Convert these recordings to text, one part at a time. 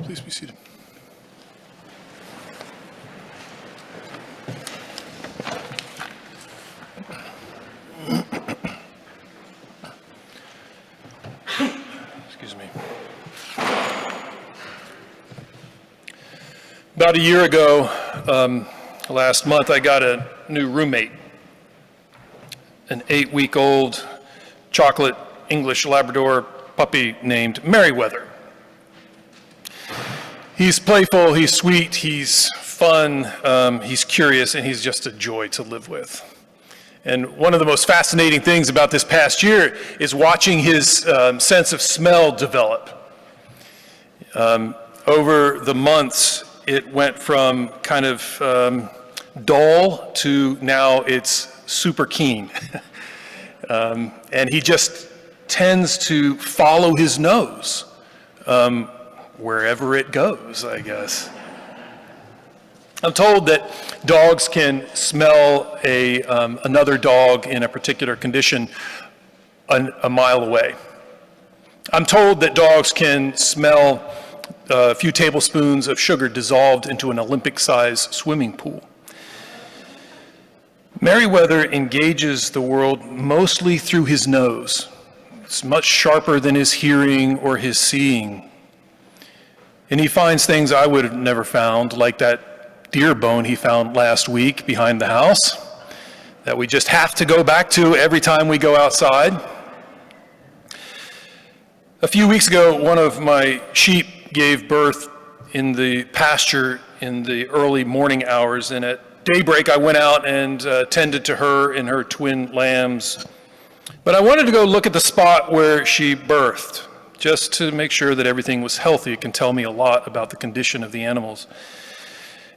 Please be seated. Excuse me. About a year ago, last month, I got a new roommate, an 8-week-old chocolate English Labrador puppy named Merriweather. He's playful, he's sweet, he's fun, he's curious, and he's just a joy to live with. And one of the most fascinating things about this past year is watching his sense of smell develop. Over the months, it went from kind of dull to now it's super keen. And he just tends to follow his nose. Wherever it goes, I guess. I'm told that dogs can smell another dog in a particular condition a mile away. I'm told that dogs can smell a few tablespoons of sugar dissolved into an Olympic-sized swimming pool. Merriweather engages the world mostly through his nose. It's much sharper than his hearing or his seeing. And he finds things I would have never found, like that deer bone he found last week behind the house that we just have to go back to every time we go outside. A few weeks ago, one of my sheep gave birth in the pasture in the early morning hours, and at daybreak I went out and tended to her and her twin lambs. But I wanted to go look at the spot where she birthed, just to make sure that everything was healthy. It can tell me a lot about the condition of the animals.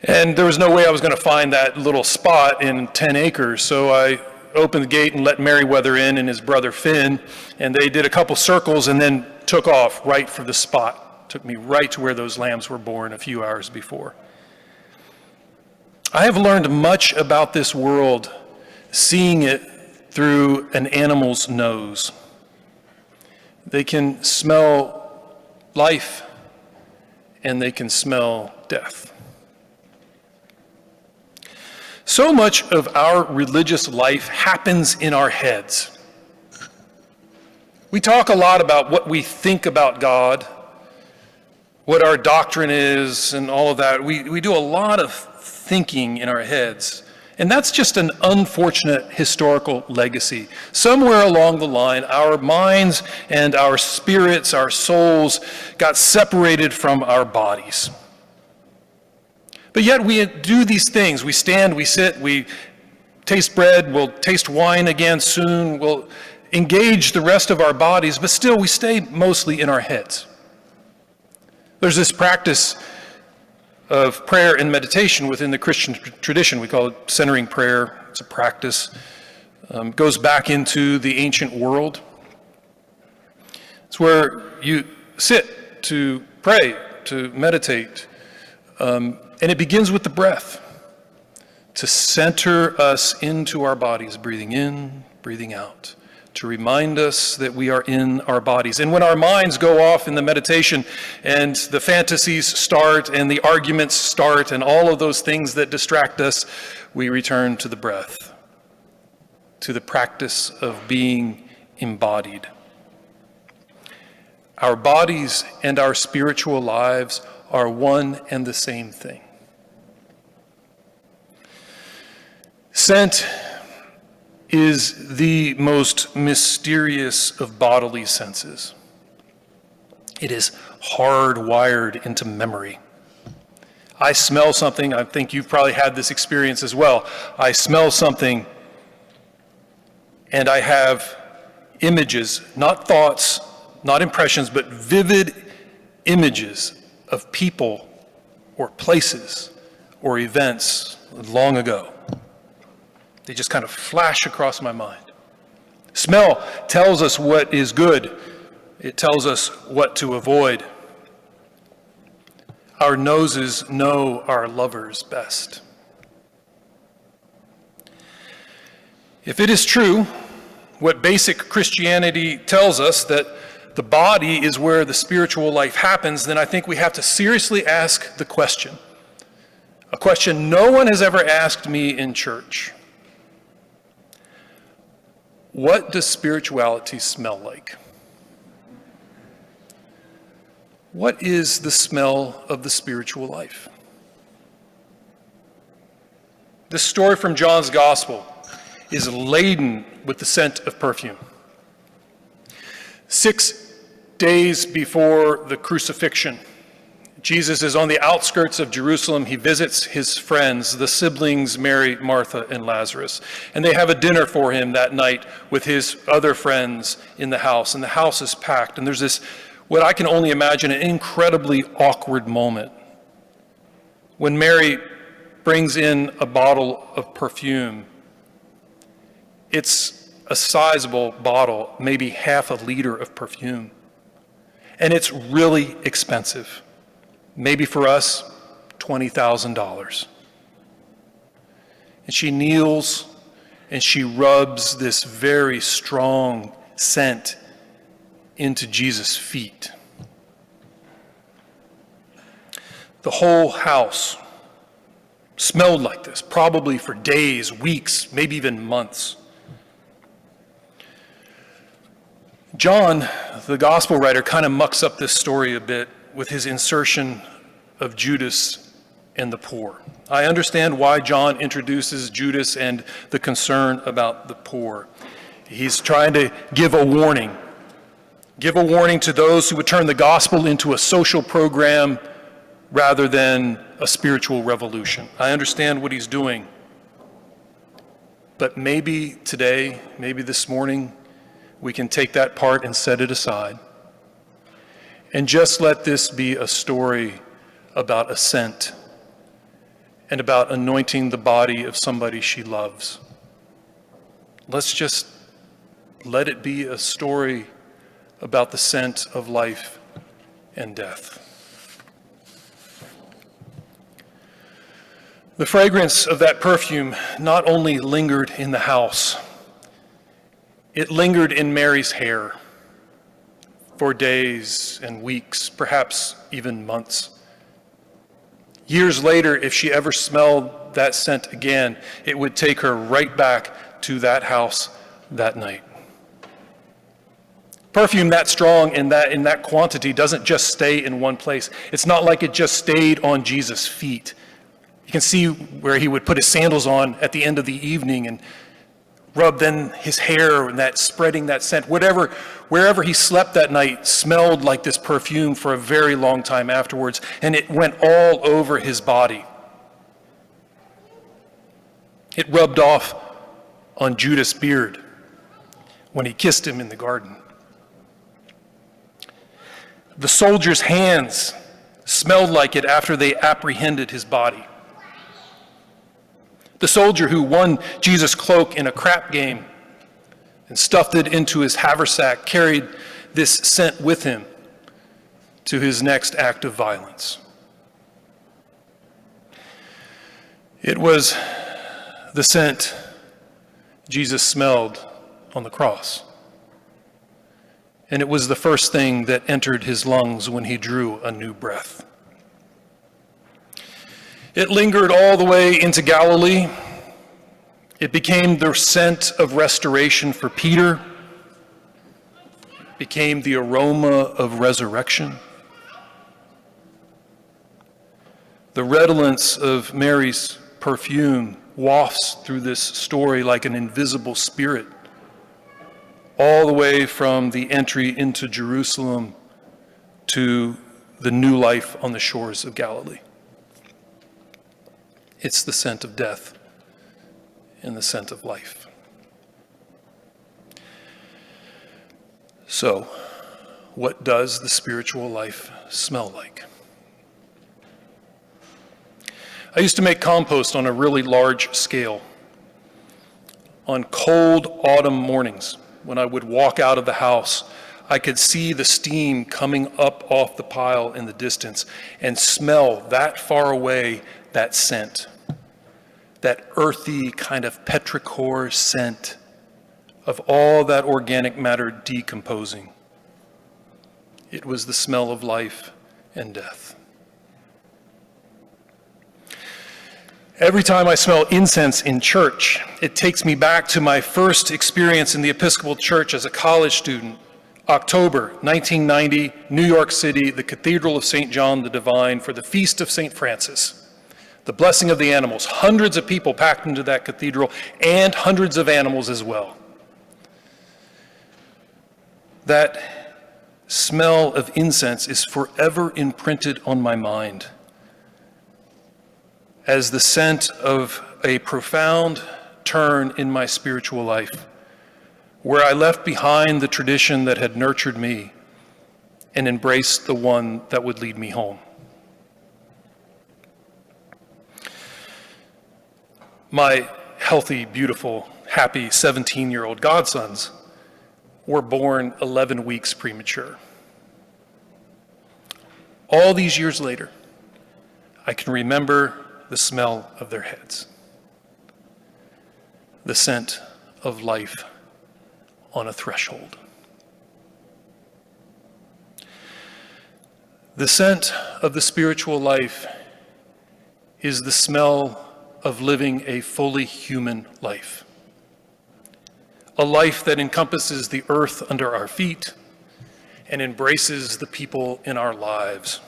And there was no way I was going to find that little spot in 10 acres, so I opened the gate and let Merriweather in and his brother Finn, and they did a couple circles and then took off right for the spot. Took me right to where those lambs were born a few hours before. I have learned much about this world seeing it through an animal's nose. They can smell life, and they can smell death. So much of our religious life happens in our heads. We talk a lot about what we think about God, what our doctrine is, and all of that. We do a lot of thinking in our heads. And that's just an unfortunate historical legacy. Somewhere along the line, our minds and our spirits, our souls, got separated from our bodies. But yet we do these things. We stand, we sit, we taste bread, we'll taste wine again soon, we'll engage the rest of our bodies, but still we stay mostly in our heads. There's this practice of prayer and meditation within the Christian tradition. We call it centering prayer. It's a practice. Goes back into the ancient world. It's where you sit to pray, to meditate. And it begins with the breath, to center us into our bodies, breathing in, breathing out, to remind us that we are in our bodies. And when our minds go off in the meditation and the fantasies start and the arguments start and all of those things that distract us, we return to the breath, to the practice of being embodied. Our bodies and our spiritual lives are one and the same thing. Scent is the most mysterious of bodily senses. It is hardwired into memory. I smell something, I think you've probably had this experience as well. I smell something and I have images, not thoughts, not impressions, but vivid images of people or places or events long ago. They just kind of flash across my mind. Smell tells us what is good. It tells us what to avoid. Our noses know our lovers best. If it is true, what basic Christianity tells us, that the body is where the spiritual life happens, then I think we have to seriously ask the question, a question no one has ever asked me in church. What does spirituality smell like? What is the smell of the spiritual life? This story from John's Gospel is laden with the scent of perfume. 6 days before the crucifixion, Jesus is on the outskirts of Jerusalem. He visits his friends, the siblings Mary, Martha, and Lazarus. And they have a dinner for him that night with his other friends in the house. And the house is packed. And there's this, what I can only imagine, an incredibly awkward moment when Mary brings in a bottle of perfume. It's a sizable bottle, maybe half a liter of perfume. And it's really expensive. Maybe for us, $20,000. And she kneels and she rubs this very strong scent into Jesus' feet. The whole house smelled like this, probably for days, weeks, maybe even months. John, the gospel writer, kind of mucks up this story a bit with his insertion of Judas and the poor. I understand why John introduces Judas and the concern about the poor. He's trying to give a warning to those who would turn the gospel into a social program rather than a spiritual revolution. I understand what he's doing. But maybe today, maybe this morning, we can take that part and set it aside. And just let this be a story about a scent and about anointing the body of somebody she loves. Let's just let it be a story about the scent of life and death. The fragrance of that perfume not only lingered in the house, it lingered in Mary's hair for days and weeks, perhaps even months. Years later, if she ever smelled that scent again, it would take her right back to that house that night. Perfume that strong in that quantity doesn't just stay in one place. It's not like it just stayed on Jesus' feet. You can see where he would put his sandals on at the end of the evening and rub then his hair and that spreading that scent. Wherever he slept that night smelled like this perfume for a very long time afterwards, and it went all over his body. It rubbed off on Judas' beard when he kissed him in the garden. The soldiers' hands smelled like it after they apprehended his body. The soldier who won Jesus' cloak in a crap game and stuffed it into his haversack carried this scent with him to his next act of violence. It was the scent Jesus smelled on the cross. And it was the first thing that entered his lungs when he drew a new breath. It lingered all the way into Galilee. It became the scent of restoration for Peter. It became the aroma of resurrection. The redolence of Mary's perfume wafts through this story like an invisible spirit, all the way from the entry into Jerusalem to the new life on the shores of Galilee. It's the scent of death and the scent of life. So, what does the spiritual life smell like? I used to make compost on a really large scale. On cold autumn mornings, when I would walk out of the house, I could see the steam coming up off the pile in the distance and smell that far away that scent, that earthy kind of petrichor scent of all that organic matter decomposing. It was the smell of life and death. Every time I smell incense in church, it takes me back to my first experience in the Episcopal Church as a college student. October 1990, New York City, the Cathedral of St. John the Divine for the Feast of St. Francis. The blessing of the animals. Hundreds of people packed into that cathedral, and hundreds of animals as well. That smell of incense is forever imprinted on my mind as the scent of a profound turn in my spiritual life, where I left behind the tradition that had nurtured me and embraced the one that would lead me home. My healthy, beautiful, happy 17-year-old godsons were born 11 weeks premature. All these years later, I can remember the smell of their heads, the scent of life on a threshold. The scent of the spiritual life is the smell of living a fully human life, a life that encompasses the earth under our feet and embraces the people in our lives.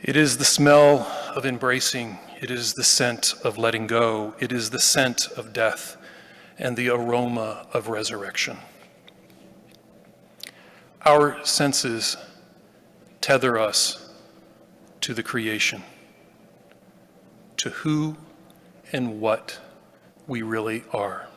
It is the smell of embracing. It is the scent of letting go. It is the scent of death and the aroma of resurrection. Our senses tether us to the creation, to who and what we really are.